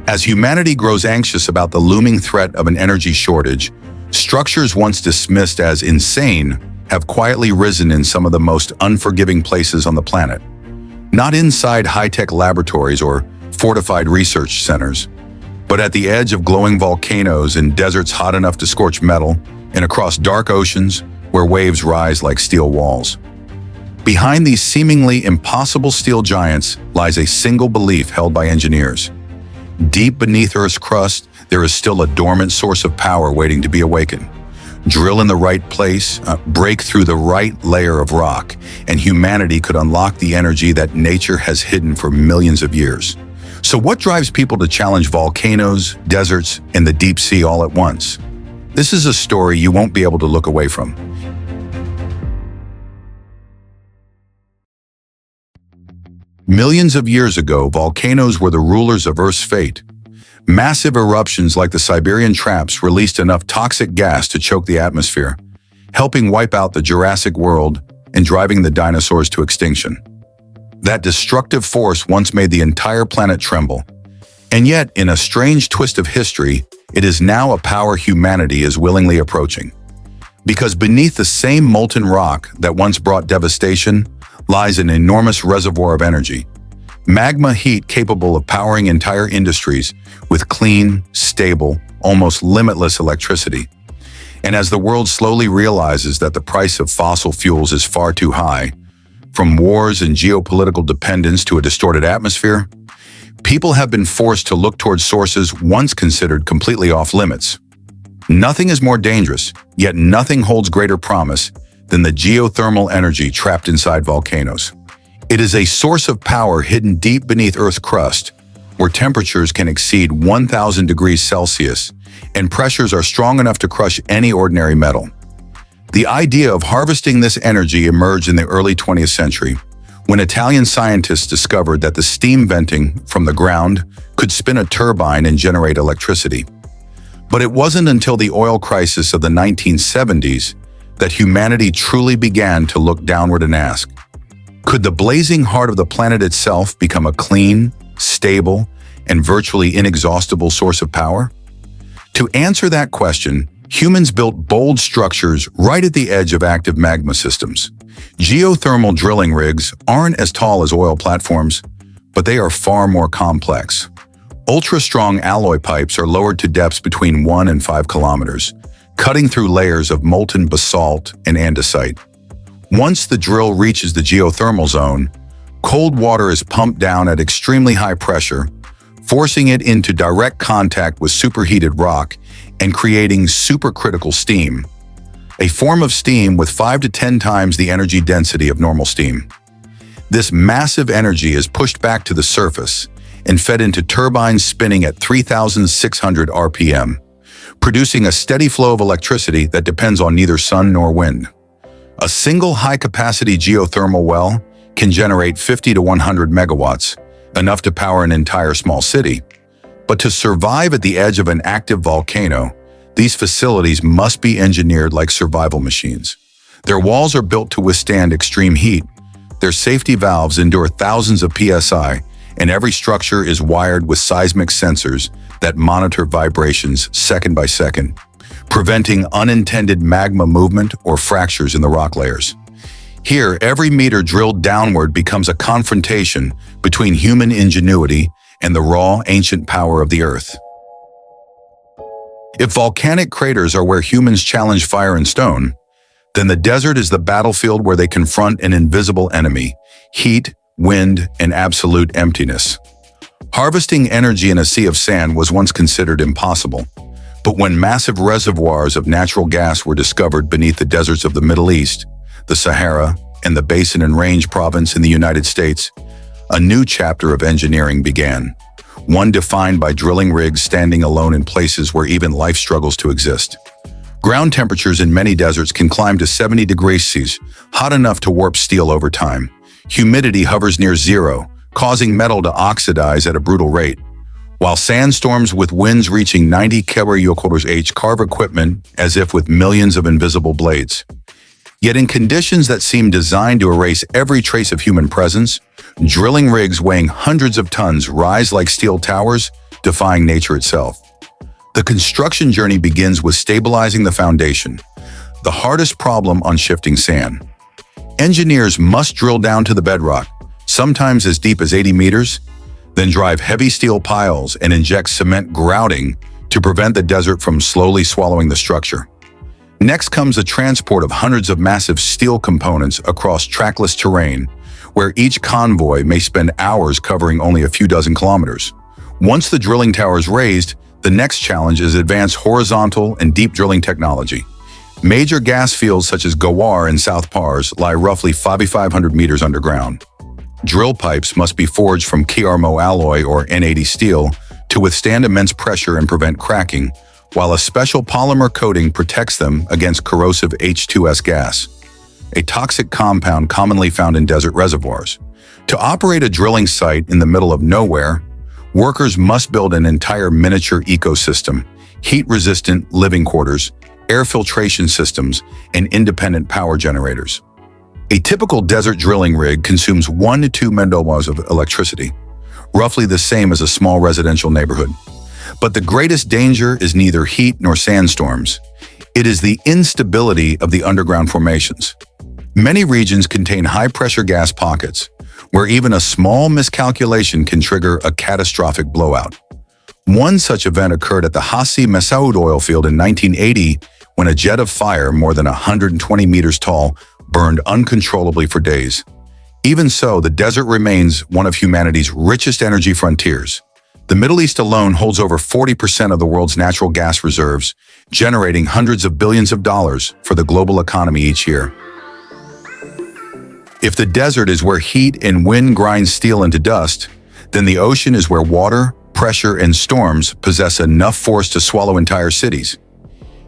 As humanity grows anxious about the looming threat of an energy shortage, structures once dismissed as insane have quietly risen in some of the most unforgiving places on the planet. Not inside high-tech laboratories or fortified research centers, but at the edge of glowing volcanoes in deserts hot enough to scorch metal and across dark oceans where waves rise like steel walls. Behind these seemingly impossible steel giants lies a single belief held by engineers. Deep beneath Earth's crust, there is still a dormant source of power waiting to be awakened. Drill in the right place, break through the right layer of rock, and humanity could unlock the energy that nature has hidden for millions of years. So what drives people to challenge volcanoes, deserts, and the deep sea all at once? This is a story you won't be able to look away from. Millions of years ago, volcanoes were the rulers of Earth's fate. Massive eruptions like the Siberian Traps released enough toxic gas to choke the atmosphere, helping wipe out the Jurassic world and driving the dinosaurs to extinction. That destructive force once made the entire planet tremble. And yet, in a strange twist of history, it is now a power humanity is willingly approaching. Because beneath the same molten rock that once brought devastation lies an enormous reservoir of energy. Magma heat capable of powering entire industries with clean, stable, almost limitless electricity. And as the world slowly realizes that the price of fossil fuels is far too high, from wars and geopolitical dependence to a distorted atmosphere, people have been forced to look towards sources once considered completely off limits. Nothing is more dangerous, yet nothing holds greater promise than the geothermal energy trapped inside volcanoes. It is a source of power hidden deep beneath Earth's crust, where temperatures can exceed 1,000 degrees Celsius and pressures are strong enough to crush any ordinary metal. The idea of harvesting this energy emerged in the early 20th century, when Italian scientists discovered that the steam venting from the ground could spin a turbine and generate electricity. But it wasn't until the oil crisis of the 1970s that humanity truly began to look downward and ask, could the blazing heart of the planet itself become a clean, stable, and virtually inexhaustible source of power? To answer that question, humans built bold structures right at the edge of active magma systems. Geothermal drilling rigs aren't as tall as oil platforms, but they are far more complex. Ultra-strong alloy pipes are lowered to depths between 1 and 5 kilometers, cutting through layers of molten basalt and andesite. Once the drill reaches the geothermal zone, cold water is pumped down at extremely high pressure, forcing it into direct contact with superheated rock and creating supercritical steam, a form of steam with 5 to 10 times the energy density of normal steam. This massive energy is pushed back to the surface and fed into turbines spinning at 3,600 RPM, producing a steady flow of electricity that depends on neither sun nor wind. A single high-capacity geothermal well can generate 50 to 100 megawatts, enough to power an entire small city. But to survive at the edge of an active volcano, these facilities must be engineered like survival machines. Their walls are built to withstand extreme heat, their safety valves endure thousands of PSI, and every structure is wired with seismic sensors that monitor vibrations second by second, preventing unintended magma movement or fractures in the rock layers. Here, every meter drilled downward becomes a confrontation between human ingenuity and the raw, ancient power of the Earth. If volcanic craters are where humans challenge fire and stone, then the desert is the battlefield where they confront an invisible enemy: heat, wind, and absolute emptiness. Harvesting energy in a sea of sand was once considered impossible, but when massive reservoirs of natural gas were discovered beneath the deserts of the Middle East, the Sahara, and the Basin and Range province in the United States, a new chapter of engineering began, one defined by drilling rigs standing alone in places where even life struggles to exist. Ground temperatures in many deserts can climb to 70 degrees Celsius, hot enough to warp steel over time. Humidity hovers near zero, causing metal to oxidize at a brutal rate, while sandstorms with winds reaching 90 km/h carve equipment as if with millions of invisible blades. Yet in conditions that seem designed to erase every trace of human presence, drilling rigs weighing hundreds of tons rise like steel towers defying nature itself. The construction journey begins with stabilizing the foundation, the hardest problem on shifting sand. Engineers must drill down to the bedrock, sometimes as deep as 80 meters, then drive heavy steel piles and inject cement grouting to prevent the desert from slowly swallowing the structure. Next comes the transport of hundreds of massive steel components across trackless terrain, where each convoy may spend hours covering only a few dozen kilometers. Once the drilling tower is raised, the next challenge is advanced horizontal and deep drilling technology. Major gas fields such as Gawar and South Pars lie roughly 5,500 meters underground. Drill pipes must be forged from Kiarmo alloy or N80 steel to withstand immense pressure and prevent cracking, while a special polymer coating protects them against corrosive H2S gas, a toxic compound commonly found in desert reservoirs. To operate a drilling site in the middle of nowhere, workers must build an entire miniature ecosystem, heat-resistant living quarters, air filtration systems, and independent power generators. A typical desert drilling rig consumes 1 to 2 megawatts of electricity, roughly the same as a small residential neighborhood. But the greatest danger is neither heat nor sandstorms. It is the instability of the underground formations. Many regions contain high-pressure gas pockets, where even a small miscalculation can trigger a catastrophic blowout. One such event occurred at the Hassi Messaoud oil field in 1980, when a jet of fire more than 120 meters tall burned uncontrollably for days. Even so, the desert remains one of humanity's richest energy frontiers. The Middle East alone holds over 40% of the world's natural gas reserves, generating hundreds of billions of dollars for the global economy each year. If the desert is where heat and wind grind steel into dust, then the ocean is where water, pressure, and storms possess enough force to swallow entire cities.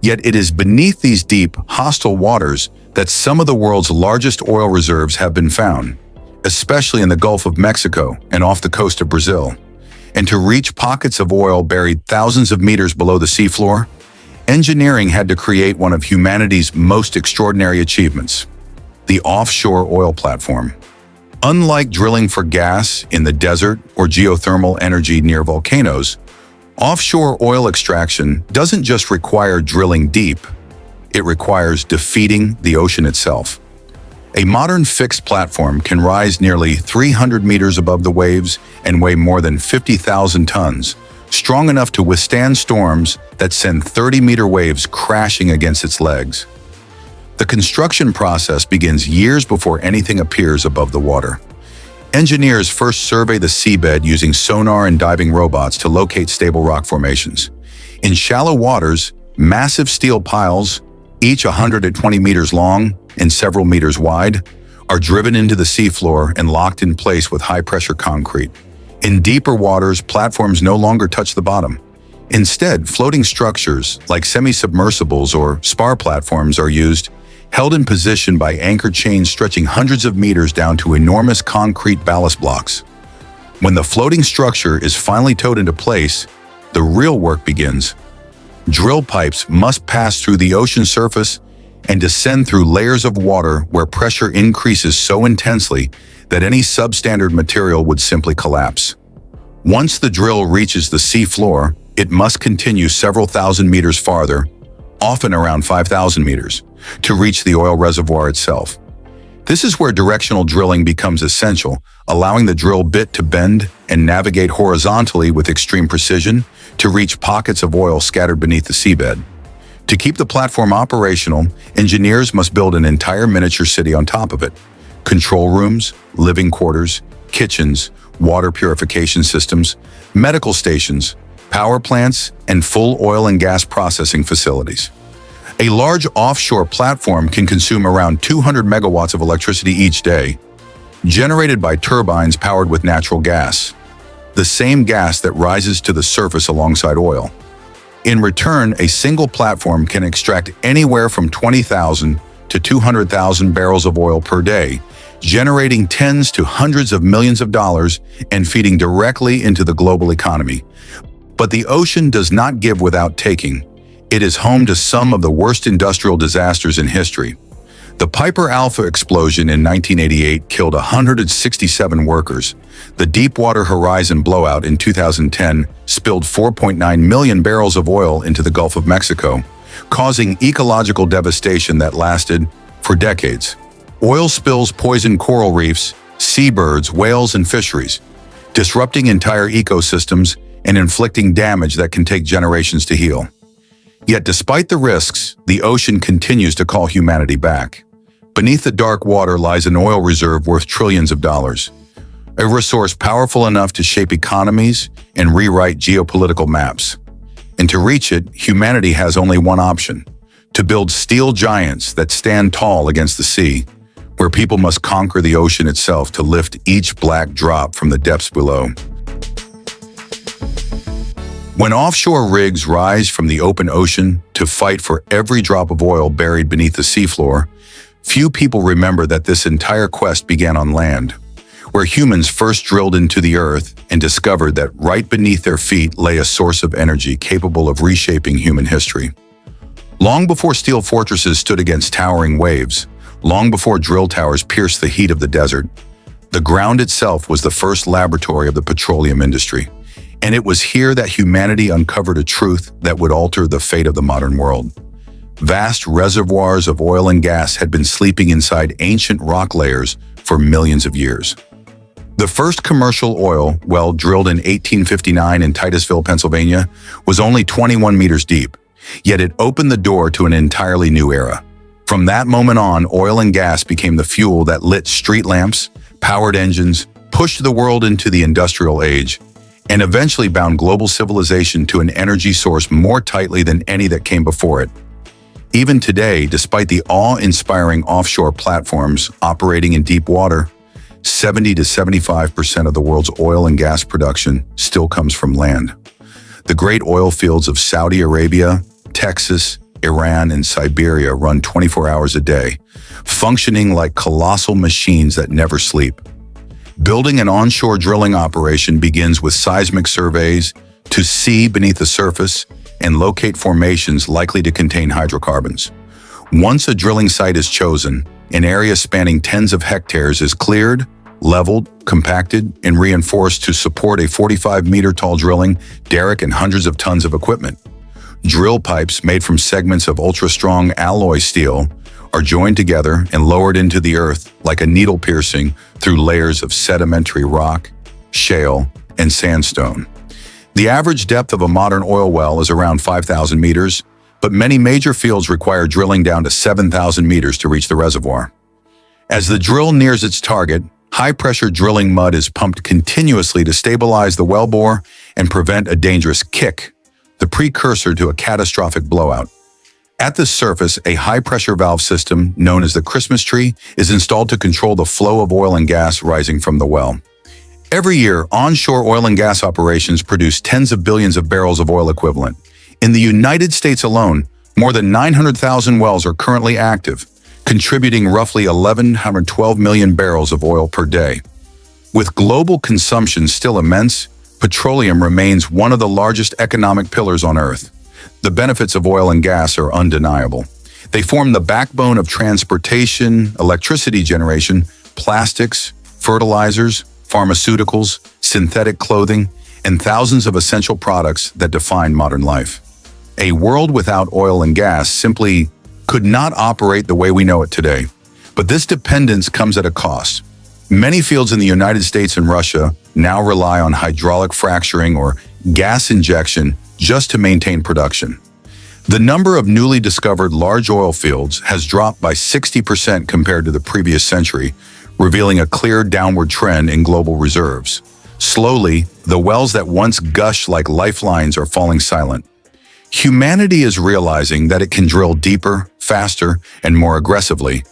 Yet it is beneath these deep, hostile waters that some of the world's largest oil reserves have been found, especially in the Gulf of Mexico and off the coast of Brazil. And to reach pockets of oil buried thousands of meters below the seafloor, engineering had to create one of humanity's most extraordinary achievements: the offshore oil platform. Unlike drilling for gas in the desert or geothermal energy near volcanoes, offshore oil extraction doesn't just require drilling deep, it requires defeating the ocean itself. A modern fixed platform can rise nearly 300 meters above the waves and weigh more than 50,000 tons, strong enough to withstand storms that send 30-meter waves crashing against its legs. The construction process begins years before anything appears above the water. Engineers first survey the seabed using sonar and diving robots to locate stable rock formations. In shallow waters, massive steel piles, each 120 meters long and several meters wide, are driven into the seafloor and locked in place with high-pressure concrete. In deeper waters, platforms no longer touch the bottom. Instead, floating structures like semi-submersibles or spar platforms are used, held in position by anchor chains stretching hundreds of meters down to enormous concrete ballast blocks. When the floating structure is finally towed into place, the real work begins. Drill pipes must pass through the ocean surface and descend through layers of water where pressure increases so intensely that any substandard material would simply collapse. Once the drill reaches the sea floor, it must continue several thousand meters farther, often around 5,000 meters, to reach the oil reservoir itself. This is where directional drilling becomes essential, allowing the drill bit to bend and navigate horizontally with extreme precision to reach pockets of oil scattered beneath the seabed. To keep the platform operational, engineers must build an entire miniature city on top of it. Control rooms, living quarters, kitchens, water purification systems, medical stations, power plants, and full oil and gas processing facilities. A large offshore platform can consume around 200 megawatts of electricity each day, generated by turbines powered with natural gas, the same gas that rises to the surface alongside oil. In return, a single platform can extract anywhere from 20,000 to 200,000 barrels of oil per day, generating tens to hundreds of millions of dollars and feeding directly into the global economy. But the ocean does not give without taking. It is home to some of the worst industrial disasters in history. The Piper Alpha explosion in 1988 killed 167 workers. The Deepwater Horizon blowout in 2010 spilled 4.9 million barrels of oil into the Gulf of Mexico, causing ecological devastation that lasted for decades. Oil spills poisoned coral reefs, seabirds, whales, and fisheries, disrupting entire ecosystems and inflicting damage that can take generations to heal. Yet despite the risks, the ocean continues to call humanity back. Beneath the dark water lies an oil reserve worth trillions of dollars, a resource powerful enough to shape economies and rewrite geopolitical maps. And to reach it, humanity has only one option: to build steel giants that stand tall against the sea, where people must conquer the ocean itself to lift each black drop from the depths below. When offshore rigs rise from the open ocean to fight for every drop of oil buried beneath the seafloor, few people remember that this entire quest began on land, where humans first drilled into the earth and discovered that right beneath their feet lay a source of energy capable of reshaping human history. Long before steel fortresses stood against towering waves, long before drill towers pierced the heat of the desert, the ground itself was the first laboratory of the petroleum industry. And it was here that humanity uncovered a truth that would alter the fate of the modern world. Vast reservoirs of oil and gas had been sleeping inside ancient rock layers for millions of years. The first commercial oil well drilled in 1859 in Titusville, Pennsylvania, was only 21 meters deep, yet it opened the door to an entirely new era. From that moment on, oil and gas became the fuel that lit street lamps, powered engines, pushed the world into the industrial age, and eventually bound global civilization to an energy source more tightly than any that came before it. Even today, despite the awe-inspiring offshore platforms operating in deep water, 70 to 75% of the world's oil and gas production still comes from land. The great oil fields of Saudi Arabia, Texas, Iran, and Siberia run 24 hours a day, functioning like colossal machines that never sleep. Building an onshore drilling operation begins with seismic surveys to see beneath the surface and locate formations likely to contain hydrocarbons. Once a drilling site is chosen, an area spanning tens of hectares is cleared, leveled, compacted, and reinforced to support a 45-meter-tall drilling derrick and hundreds of tons of equipment. Drill pipes made from segments of ultra-strong alloy steel are joined together and lowered into the earth like a needle piercing through layers of sedimentary rock, shale, and sandstone. The average depth of a modern oil well is around 5,000 meters, but many major fields require drilling down to 7,000 meters to reach the reservoir. As the drill nears its target, high-pressure drilling mud is pumped continuously to stabilize the wellbore and prevent a dangerous kick, the precursor to a catastrophic blowout. At the surface, a high-pressure valve system, known as the Christmas tree, is installed to control the flow of oil and gas rising from the well. Every year, onshore oil and gas operations produce tens of billions of barrels of oil equivalent. In the United States alone, more than 900,000 wells are currently active, contributing roughly 1,112 million barrels of oil per day. With global consumption still immense, petroleum remains one of the largest economic pillars on Earth. The benefits of oil and gas are undeniable. They form the backbone of transportation, electricity generation, plastics, fertilizers, pharmaceuticals, synthetic clothing, and thousands of essential products that define modern life. A world without oil and gas simply could not operate the way we know it today. But this dependence comes at a cost. Many fields in the United States and Russia now rely on hydraulic fracturing or gas injection just to maintain production. The number of newly discovered large oil fields has dropped by 60% compared to the previous century, revealing a clear downward trend in global reserves. Slowly, the wells that once gushed like lifelines are falling silent. Humanity is realizing that it can drill deeper, faster, and more aggressively,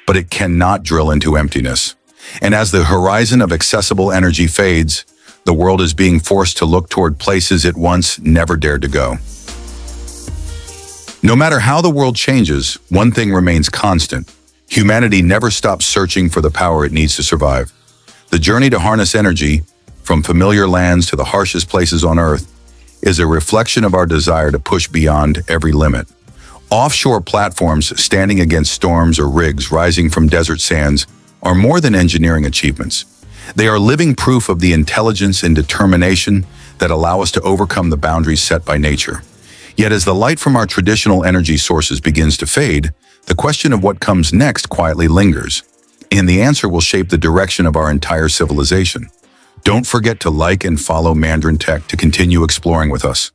but it cannot drill into emptiness. And as the horizon of accessible energy fades, the world is being forced to look toward places it once never dared to go. No matter how the world changes, one thing remains constant. Humanity never stops searching for the power it needs to survive. The journey to harness energy, from familiar lands to the harshest places on Earth, is a reflection of our desire to push beyond every limit. Offshore platforms standing against storms or rigs rising from desert sands are more than engineering achievements. They are living proof of the intelligence and determination that allow us to overcome the boundaries set by nature. Yet as the light from our traditional energy sources begins to fade, the question of what comes next quietly lingers, and the answer will shape the direction of our entire civilization. Don't forget to like and follow Mandarin Tech to continue exploring with us.